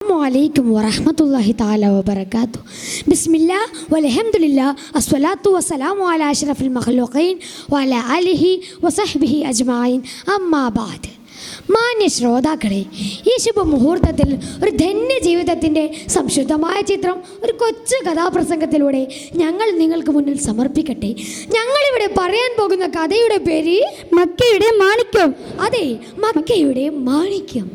അസ്സലാമു അലൈക്കും വറഹ്മത്തുള്ളാഹി തആല വബറകാതുഹു. ബിസ്മില്ലാ വൽഹംദുലില്ലാ അസ്സലാത്തു വസ്സലാമു അലാ അഷ്റഫിൽ മഖ്ലൂഖീൻ വഅലാ ആലിഹി വസഹ്ബിഹി അജ്മഈൻ. അമ്മാ ബഅദ്. മാന്യ ശ്രോതാക്കളെ, ഈ ശുഭമുഹൂർത്തത്തിൽ ഒരു ധന്യ ജീവിതത്തിൻ്റെ സംശുദ്ധമായ ചിത്രം ഒരു കൊച്ചു കഥാപ്രസംഗത്തിലൂടെ ഞങ്ങൾ നിങ്ങൾക്ക് മുന്നിൽ സമർപ്പിക്കട്ടെ. ഞങ്ങളിവിടെ പറയാൻ പോകുന്ന കഥയുടെ പേര് മക്കയുടെ മാണിക്യം. അതെ, മക്കയുടെ മാണിക്യം.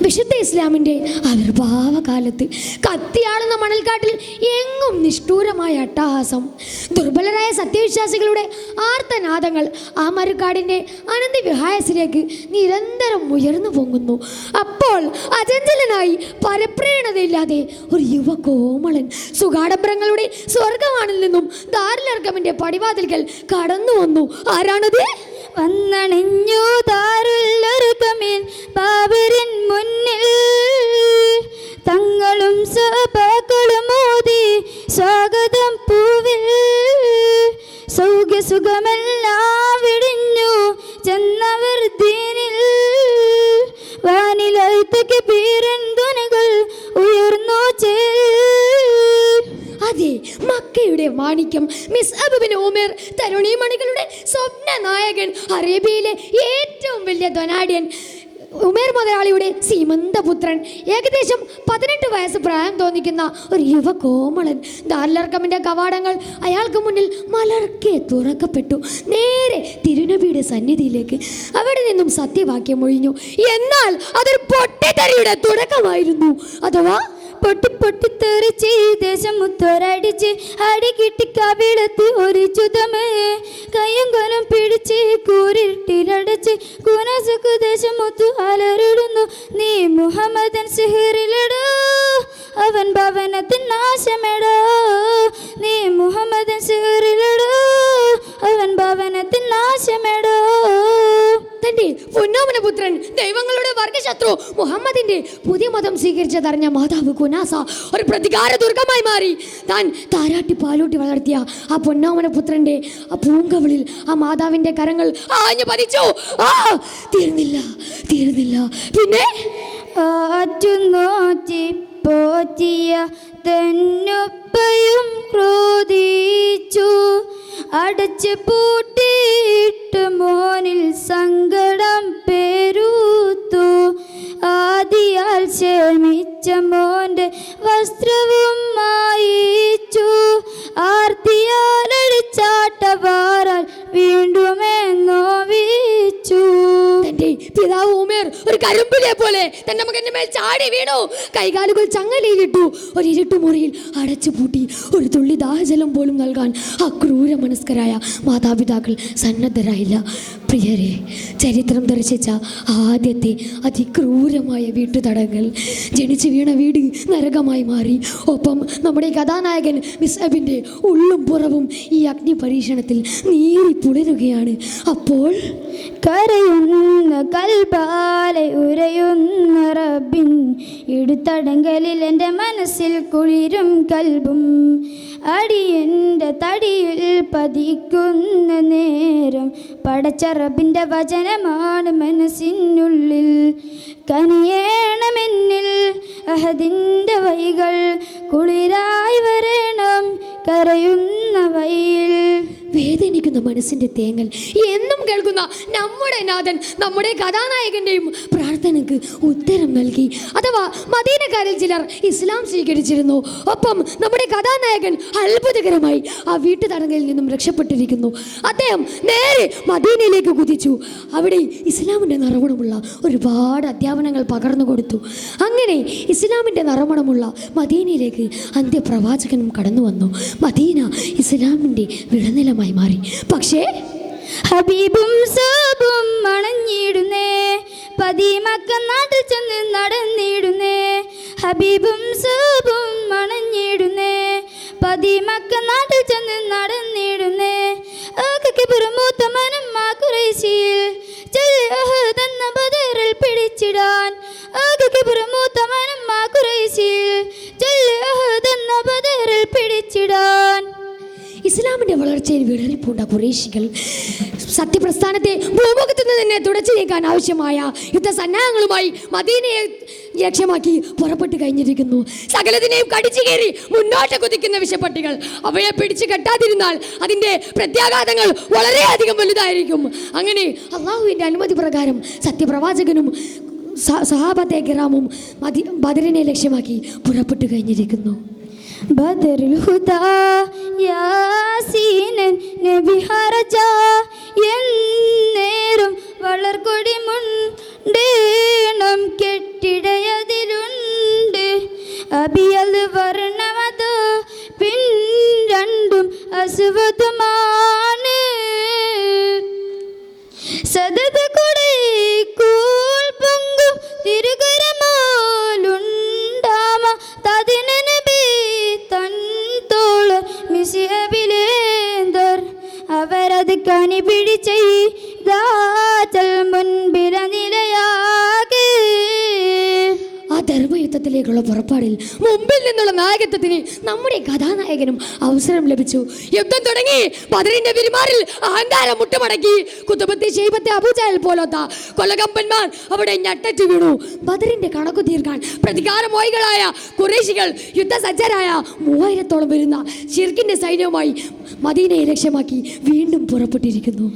വിശുദ്ധ ഇസ്ലാമിൻ്റെ ആവിർഭാവകാലത്ത് കത്തിയാളുന്ന മണൽക്കാട്ടിൽ എങ്ങും നിഷ്ഠൂരമായ അട്ടഹാസം, ദുർബലരായ സത്യവിശ്വാസികളുടെ ആർത്തനാദങ്ങൾ ആ മരുക്കാടിൻ്റെ അനന്തവിഹായസിലേക്ക് നിരന്തരം ഉയർന്നു പൊങ്ങുന്നു. അപ്പോൾ അചഞ്ചലനായി പരപ്രേരണതയില്ലാതെ ഒരു യുവകോമളൻ സുഗാഡംബരങ്ങളുടെ സ്വർഗവാണിൽ നിന്നും ദാറുൽ പടിവാതിൽക്കൽ കടന്നു വന്നു. ആരാണത്? വന്നണിഞ്ഞു ദാറുൽ ബാബരിൻ മുന്നിൽ, തങ്ങളും സഭാക്കളും മോദി സ്വാഗതം പൂവിൽ. സൗഖ്യസുഖമെല്ലാം വിടിഞ്ഞു ചെന്നവർ ദീനിൽ, വാനിലൈത്തക്ക് പീരൻ ധ്വനികൾ ഉയർന്നു ചേൽ. അതെ, മക്കയുടെ മാണിക്യം മിസ്അബ് ബിൻ ഉമൈർ, തരുണീമണികളുടെ സ്വപ്ന നായകൻ, അറേബ്യയിലെ ഏറ്റവും വലിയ ധനാഢ്യൻ ഉമേർ മുതലാളിയുടെ സീമന്തപുത്രൻ, ഏകദേശം 18 വയസ്സ് പ്രായം തോന്നിക്കുന്ന ഒരു യുവകോമളൻ. ദാറുൽ കവാടങ്ങൾ അയാൾക്ക് മുന്നിൽ മലർക്കെ തുറക്കപ്പെട്ടു. നേരെ തിരുനബിയുടെ സന്നിധിയിലേക്ക് അവിടെ നിന്നും സത്യവാക്യം ഒഴിഞ്ഞു. എന്നാൽ അതൊരു പൊട്ടിത്തെറിയുടെ തുടക്കമായിരുന്നു. അഥവാ പൊട്ടിത്തെറിച്ച് ദേശം മുത്തോരടിച്ച് അടികിട്ടി കവിളത്ത് ഒരു ചുതമേ, കയ്യും കൊലം പിടിച്ച് കൂരിട്ടിലടച്ച് കുനസക്കു ദേശം മുത്തു അലറിടുന്നു. നീ മുഹമ്മദൻ സിഹിറിലിടോ, അവൻ ഭവനത്തിൻ നാശമെടോ. നീ മുഹമ്മദൻ സിഹിറിലിടോ, അവൻ ഭവനത്തിൻ നാശമെടോ. തന്റെ പൊന്നോമനപുത്രൻ ദൈവങ്ങളുടെ വർഗശത്രു മുഹമ്മദിന്റെ പുതിയ മതം സ്വീകരിച്ചതറിഞ്ഞ മാതാവ് കുനാസ ഒരു പ്രതികാര ദുർഗമായി മാറി. താൻ താരാട്ടി പാലൂട്ടി വളർത്തിയ ആ പൊന്നോമനപുത്രന്റെ ആ പൂങ്കവിളിൽ ആ മാതാവിന്റെ കരങ്ങൾ ആഞ്ഞു പതിച്ചു. തീർന്നില്ല. പിന്നെ പോറ്റിയ തന്നുപ്പയും ക്രോധിച്ചു, അടച്ച് പൂട്ടിയിട്ട് മോനിൽ സങ്കടം പേരൂത്തു. ആദിയാൽ ക്ഷമിച്ച മോന്റെ വസ്ത്രവും മായിച്ചു, ആർത്തിയാലടിച്ചാട്ടവാറാൽ വീണ്ടുമേ നോവിച്ചു. തന്റെ പിതാവ് ഉമേർ ഒരു കരുമ്പിലെ പോലെ തന്റെ മകന്റെ മേൽ ചാടി വീണു. കൈകാലുകൾ ചങ്ങലയിലിട്ടു. ഒരു ഇരുട്ടുമുറിയിൽ അടച്ചുപൂട്ടി. ഒരു തുള്ളി ദാഹജലം പോലും നൽകാൻ ആ ക്രൂര മനസ്കരായ മാതാപിതാക്കൾ സന്നദ്ധരായില്ല. പ്രിയരെ, ചരിത്രം ദർശിച്ച ആദ്യത്തെ അതിക്രൂരമായ വീട്ടുതടങ്കൽ. ജനിച്ചു വീണ വീട് നരകമായി മാറി. ഒപ്പം നമ്മുടെ കഥാനായകൻ മിസ്അബിൻ്റെ ഉള്ളും പുറവും ഈ അഗ്നി പരീക്ഷണത്തിൽ നീറി പുലരുകയാണ്. അപ്പോൾ കരയുന്ന കൽബാലെ ഉരയുന്ന റബ്ബിൻ ഇടുത്തടങ്കലിൽ എൻ്റെ മനസ്സിൽ കുളിരും കൽബും. അടിയൻ്റെ തടിയിൽ പതിക്കുന്ന നേരം പടച്ച റബ്ബിൻ്റെ വചനമാണ് മനസ്സിനുള്ളിൽ. കനിയേണമെന്നിൽ അഹദിൻ്റെ വൈകൾ, കുളിരായി വരണം കരയുന്ന വയിൽ. വേദനിക്കുന്ന മനസ്സിൻ്റെ തേങ്ങൽ എന്നും കേൾക്കുന്ന നമ്മുടെ നാഥൻ നമ്മുടെ കഥാനായകൻ്റെയും പ്രാർത്ഥനയ്ക്ക് ഉത്തരം നൽകി. അഥവാ മദീനക്കാരിൽ ചിലർ ഇസ്ലാം സ്വീകരിച്ചിരുന്നു. ഒപ്പം നമ്മുടെ കഥാനായകൻ അത്ഭുതകരമായി ആ വീട്ടുതടങ്കലിൽ നിന്നും രക്ഷപ്പെട്ടിരിക്കുന്നു. അദ്ദേഹം നേരെ മദീനയിലേക്ക് കുതിച്ചു. അവിടെ ഇസ്ലാമിൻ്റെ നറുമണമുള്ള ഒരുപാട് അധ്യാപനങ്ങൾ പകർന്നു കൊടുത്തു. അങ്ങനെ ഇസ്ലാമിൻ്റെ നറുമണമുള്ള മദീനയിലേക്ക് അന്ത്യപ്രവാചകനും കടന്നു വന്നു. മദീന ഇസ്ലാമിൻ്റെ വിളനിലമായി മാറി. പക്ഷേ ഹബീബും സാബും മണഞ്ഞിടുന്നേ, പതിമക്ക നാട്ടിൽ ചെന്ന് നടന്നിടുന്നേ. ഹബീബും സാബും മണഞ്ഞിടുന്നേ, പതിമക്ക നാട്ടിൽ ചെന്ന് നടന്നിടുന്നേ. മൂത്ത മനം ആ ഖുറൈശിയിൽ എന്ന ബദറിൽ പിടിച്ചിടാൻ. മൂത്ത മനം ആ ഖുറൈശിയിൽ എന്ന ബദറിൽ പിടിച്ചിടാൻ. ഇസ്ലാമിൻ്റെ വളർച്ചയിൽ വിടറിപ്പൂണ്ട ഖുറൈശികൾ സത്യപ്രസ്ഥാനത്തെ ഭൂമുഖത്തു നിന്ന് തന്നെ തുടച്ചു നീക്കാൻ ആവശ്യമായ യുദ്ധസന്നാഹങ്ങളുമായി മദീനയെ ലക്ഷ്യമാക്കി പുറപ്പെട്ടു കഴിഞ്ഞിരിക്കുന്നു. സകലതിനെയും കടിച്ചു കയറി മുന്നോട്ട് കുതിക്കുന്ന വിഷപ്പട്ടികൾ അവയെ പിടിച്ചു കെട്ടാതിരുന്നാൽ അതിൻ്റെ പ്രത്യാഘാതങ്ങൾ വളരെയധികം വലുതായിരിക്കും. അങ്ങനെ അള്ളാഹുവിൻ്റെ അനുമതി പ്രകാരം സത്യപ്രവാചകനും സഹാബത്തെ കിറാമും ബദറിനെ ലക്ഷ്യമാക്കി പുറപ്പെട്ടു കഴിഞ്ഞിരിക്കുന്നു. ബദറുൽ ഹുദാ യാസീനൻ നബി ഹറജ എന്നേരും വളർകൊടി മുണ്ടേണം കെട്ടിടയതിലുണ്ട് അബിയൽ വർണ്ണമത് പിൻ രണ്ടും അസുവതുമാണ് സദത് കൊടൈ കൂൾ പൊങ്കും തിരുകരമാലുണ്ടാമ തതിന നബി തൻ തോള മിസിയബിലേന്തർ അവരത് കനി പിടിച്ചൽ മുൻപില നിലയാകെ. ആ ധർമ്മയുദ്ധത്തിലേക്കുള്ള പുറപ്പാടിൽ മുമ്പിൽ നിന്നുള്ള നായകത്വത്തിന് നമ്മുടെ കഥാനായകനും അവസരം ലഭിച്ചു. യുദ്ധം തുടങ്ങി. ബദറിന്റെ പെരുമാറിൽ അഹങ്കാരം മുട്ടുമടക്കി. കുതുബത്തെ ശൈബത്തെ അബൂജഹൽ പോലത്ത കൊലകമ്പന്മാർ അവിടെ ഞെട്ടച്ചു വീണു. ബദറിന്റെ കണക്കു തീർക്കാൻ പ്രതികാരമോഹികളായ ഖുറൈശികൾ യുദ്ധസജ്ജരായ 3000-ഓളം വരുന്ന ശിർക്കിന്റെ സൈന്യവുമായി മദീനയെ ലക്ഷ്യമാക്കി വീണ്ടും പുറപ്പെട്ടിരിക്കുന്നു.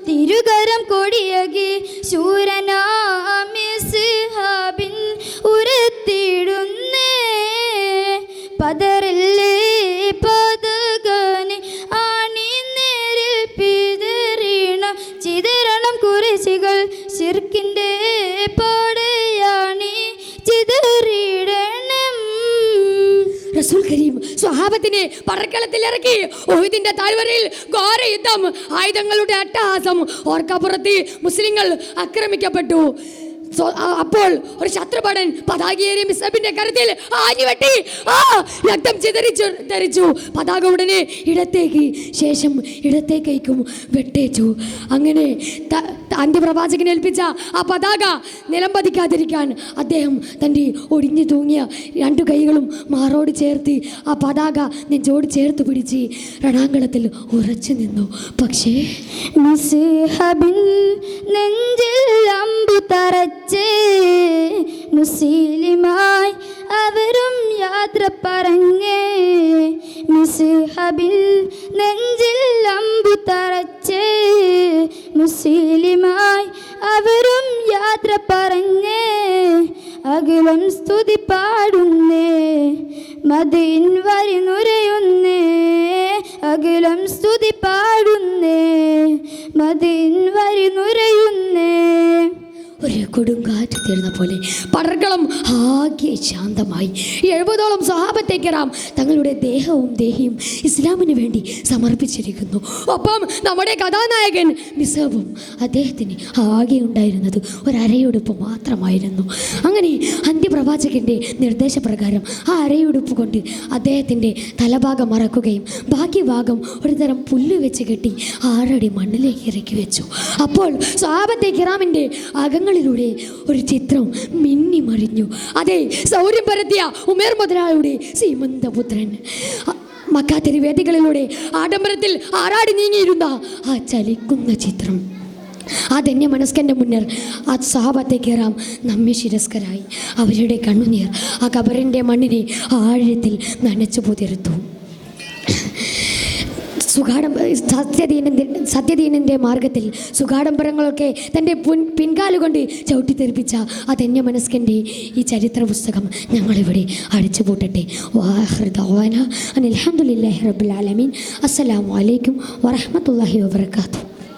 തിരുകരം കൊടിയകി ശൂരനാമിസ്ഹാബിൻ ഉരത്തിടുന്നേ പതറില്ലേ പതകനെ ആണി നേരിൽ പിതറിണ ചിതരണം കുറിശികൾ ശിർക്കിൻ്റെ പടയാണി ചിതറിടണം. റസൂൽ കരീം സ്വഹാബത്തിനെ പടക്കളത്തിൽ ഇറക്കി. ഉഹുദിന്റെ താഴ്വരയിൽ ഘോര യുദ്ധം, ആയുധങ്ങളുടെ അട്ടഹാസം. ഓർക്കപ്പുറത്ത് മുസ്ലിങ്ങൾ ആക്രമിക്കപ്പെട്ടു. അപ്പോൾ ഒരു ശത്രുപടൻ പതാകയേറിയ മിസ്അബിന്റെ കരുത്തിൽ ആഞ്ഞുവെട്ടി. രക്തം ചിതറിച്ചു. പതാക ഉടനെ ഇടത്തേക്ക്, ശേഷം ഇടത്തേക്കും വെട്ടേച്ചു. അങ്ങനെ അന്ത്യപ്രവാചകനെ ഏൽപ്പിച്ച ആ പതാക നിലം പതിക്കാതിരിക്കാൻ അദ്ദേഹം തൻ്റെ ഒടിഞ്ഞു തൂങ്ങിയ 2 കൈകളും മാറോട് ചേർത്ത് ആ പതാക നെഞ്ചോട് ചേർത്ത് പിടിച്ച് രണാങ്കളത്തിൽ ഉറച്ചു നിന്നു. പക്ഷേ നെഞ്ചിൽ അമ്പു തറച്ച് മുസ്ലിമായി അവരും യാത്ര പറഞ്ഞേ. മിസ്ഹബിൽ നെഞ്ചിൽ അമ്പു തറച്ച് മുസ്ലിമായി അവരും യാത്ര പറഞ്ഞേ. അഖിലം സ്തുതി പാടുന്നേ മദീൻ വരി നുരയുന്നേ. അഖിലം സ്തുതി പാടുന്നേ മദീൻ വരി നുരയുന്നേ. ഒരു കൊടുങ്കാറ്റ് തീർന്ന പോലെ പടർക്കളം ആകെ ശാന്തമായി. 70ഓളം സ്വഹാബത്തെ കിറാം തങ്ങളുടെ ദേഹവും ദേഹിയും ഇസ്ലാമിന് വേണ്ടി സമർപ്പിച്ചിരിക്കുന്നു. ഒപ്പം നമ്മുടെ കഥാനായകൻ മിസ്അബും അദ്ദേഹത്തിന് ആകെ ഉണ്ടായിരുന്നത് ഒരു അരയുടുപ്പ് മാത്രമായിരുന്നു. അങ്ങനെ അന്ത്യപ്രവാചകൻ്റെ നിർദ്ദേശപ്രകാരം ആ അരയുടുപ്പ് കൊണ്ട് അദ്ദേഹത്തിൻ്റെ തലഭാഗം മറക്കുകയും ബാക്കി ഭാഗം ഒരു തരം പുല്ല് വെച്ച് കെട്ടി 6 അടി മണ്ണിലേക്ക് ഇറക്കി വെച്ചു. അപ്പോൾ സ്വഹാബത്തെ കിറാമിൻ്റെ അകങ്ങളിലൂടെ ഒരു ചിത്രം മിന്നി മറിഞ്ഞു. അതെ, സൗര്യം പരത്തിയ ഉമേർ മുതലാളിയുടെ സീമന്തപുത്രൻ മക്ക തെരുവേദികളിലൂടെ ആഡംബരത്തിൽ ആറാടി നീങ്ങിയിരുന്ന ആ ചലിക്കുന്ന ചിത്രം. ആ ധന്യ മനസ്കൻ്റെ മുന്നിൽ ആ സ്വഹാബത്തെ കിറാം നമ്മെ ശിരസ്കരായി. അവരുടെ കണ്ണുനീർ ആ ഖബറിൻ്റെ മണ്ണിനെ ആഴത്തിൽ നനച്ചു പുതിർത്തു. സത്യദീനൻ്റെ മാർഗത്തിൽ സുഖാഡംബരങ്ങളൊക്കെ തൻ്റെ പിൻകാലുകൊണ്ട് ചവിട്ടിത്തെറിപ്പിച്ച ആ ധന്യ മനസ്കൻ്റെ ഈ ചരിത്ര പുസ്തകം ഞങ്ങളിവിടെ അടിച്ചുപൂട്ടട്ടെ. അൽഹംദുലില്ലാഹി റബ്ബിൽ ആലമീൻ. അസ്സലാമു അലൈക്കും വറഹ്മത്തുള്ളാഹി വബറകാതുഹു.